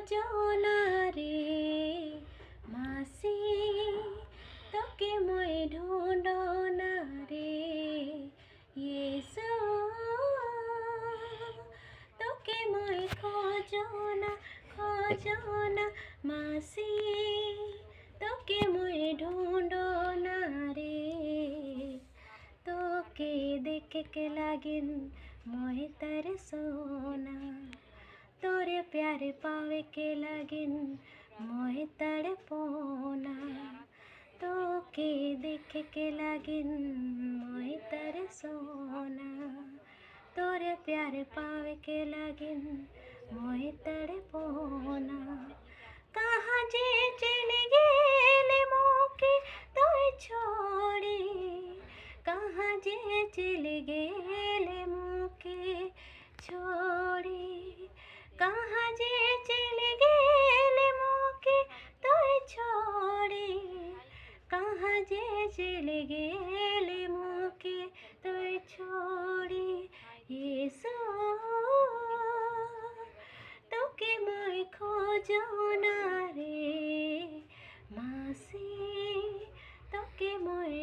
খোঁজনা রে মাসি, তোকে মই ঢুঁড়না রে ইয়েসু, তোকে মই খোঁজনা মাসি, তোকে মই ঢুঁড়না রে। তোকে देख के लागिन मोहे तरसोना, तोरे प्यारे पावे के लागिन मोहे तड़पोना। तोके देख के लागिन मोहे तरसोना, तोरे प्यारे पावे के लागिन मोहे तड़पोना। कहाँ जे चले गेले मोके तोय छोड़ी, कहाँ जे चले गेले मोके छोड़ी, कहाँ जे चले गेले मोके तोय छोड़ी, कहाँ जे चले गेले मोके तोय छोड़ी यीशु, তোকে মই খোঁজনা রে মাসি, তোকে মই